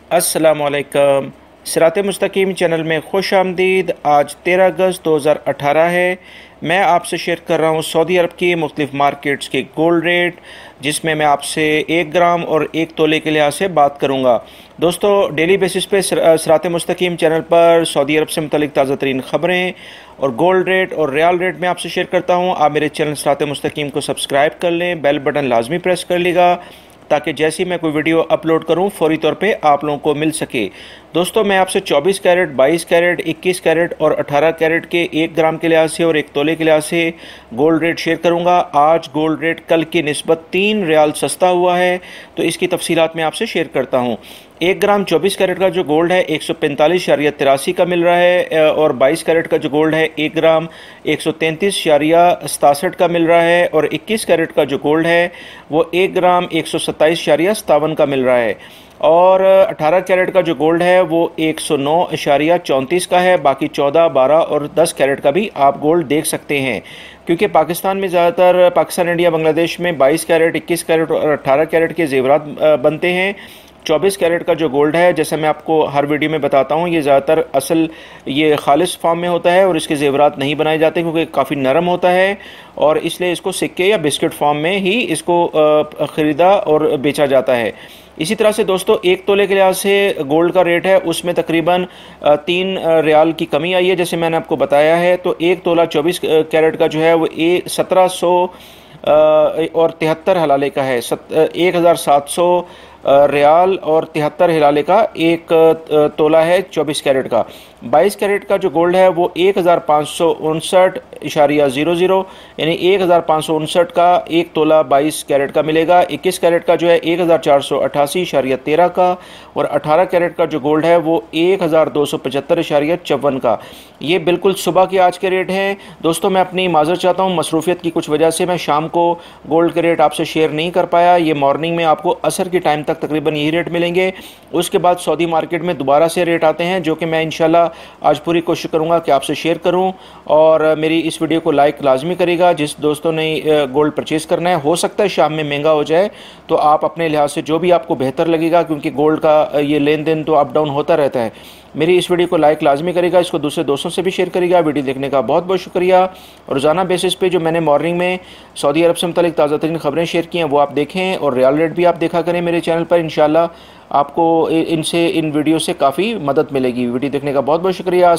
अस्सलामुअलैकुम। सिरात मुस्तकीम चैनल में खुश आमदीद। आज 13 अगस्त 2018 है। मैं आपसे शेयर कर रहा हूँ सऊदी अरब की मुख्तलिफ मार्केट्स के गोल्ड रेट, जिसमें मैं आपसे 1 ग्राम और 1 तोले के लिहाज से बात करूँगा। दोस्तों, डेली बेसिस पे सिरात मुस्तकीम चैनल पर सऊदी अरब से मुतल्लिक ताज़ा तरीन ख़बरें और गोल्ड रेट और रियाल रेट में आपसे शेयर करता हूँ। आप मेरे चैनल सिरात मुस्तकीम को सब्सक्राइब कर लें, बेल बटन लाजमी प्रेस कर लेगा ताकि जैसे ही मैं कोई वीडियो अपलोड करूं फौरी तौर पे आप लोगों को मिल सके। दोस्तों, मैं आपसे 24 कैरेट, 22 कैरेट, 21 कैरेट और 18 कैरेट के 1 ग्राम के लिहाज से और 1 तोले के लिहाज से गोल्ड रेट शेयर करूंगा। आज गोल्ड रेट कल की निस्बत 3 रियाल सस्ता हुआ है, तो इसकी तफसीलात मैं आपसे शेयर करता हूं। 1 ग्राम 24 कैरेट का जो गोल्ड है 145.83 का मिल रहा है, और 22 कैरेट का जो गोल्ड है 1 ग्राम 133.67 का मिल रहा है, और 21 कैरेट का जो गोल्ड है वो 1 ग्राम 127.57 का मिल रहा है, और 18 कैरेट का जो गोल्ड है वो 109.34 का है। बाकी 14, 12 और 10 कैरेट का भी आप गोल्ड देख सकते हैं, क्योंकि पाकिस्तान में ज़्यादातर पाकिस्तान, इंडिया, बांग्लादेश में 22 कैरेट, 21 कैरेट और 18 कैरेट के जेवरात बनते हैं। 24 कैरेट का जो गोल्ड है, जैसे मैं आपको हर वीडियो में बताता हूँ, ये ज़्यादातर असल ये खालिस फॉर्म में होता है और इसके जेवरात नहीं बनाए जाते क्योंकि काफ़ी नरम होता है, और इसलिए इसको सिक्के या बिस्किट फॉर्म में ही इसको ख़रीदा और बेचा जाता है। इसी तरह से दोस्तों, 1 तोले के लिहाज से गोल्ड का रेट है, उसमें तकरीबन 3 रियाल की कमी आई है, जैसे मैंने आपको बताया है। तो 1 तोला 24 कैरेट का जो है वो 1700 और 73 हलाले का है। 1700 रियाल और 73 हिलाले का 1 तोला है 24 कैरेट का। 22 कैरेट का जो गोल्ड है वो 1559.00 यानी 1559 का 1 तोला 22 कैरेट का मिलेगा। 21 कैरेट का जो है 1488.13 का, और 18 कैरेट का जो गोल्ड है वो 1275.54 का। ये बिल्कुल सुबह के आज के रेट हैं। दोस्तों, मैं अपनी माज़रत चाहता हूँ, मसरूफियत की कुछ वजह से मैं शाम को गोल्ड के रेट आपसे शेयर नहीं कर पाया। ये मॉर्निंग में आपको असर के टाइम तक तकरीबन यही रेट मिलेंगे। उसके बाद सऊदी मार्केट में दोबारा से रेट आते हैं, जो कि मैं इंशाल्लाह आज पूरी कोशिश करूंगा कि आपसे शेयर करूं। और मेरी इस वीडियो को लाइक लाजमी करेगा जिस दोस्तों ने गोल्ड परचेज़ करना है। हो सकता है शाम में महंगा हो जाए, तो आप अपने लिहाज से जो भी आपको बेहतर लगेगा, क्योंकि गोल्ड का ये लेन देन तो अप डाउन होता रहता है। मेरी इस वीडियो को लाइक लाजमी करेगा, इसको दूसरे दोस्तों से भी शेयर करेगा। वीडियो देखने का बहुत बहुत शुक्रिया। रोज़ाना बेसिस पे जो मैंने मॉर्निंग में सऊदी अरब से मुतालिक ताज़ा तरीन ख़बरें शेयर की हैं वो आप देखें, और रियल रेट भी आप देखा करें मेरे चैनल पर। इंशाल्लाह आपको इन वीडियो से काफ़ी मदद मिलेगी। वीडियो देखने का बहुत बहुत शुक्रिया।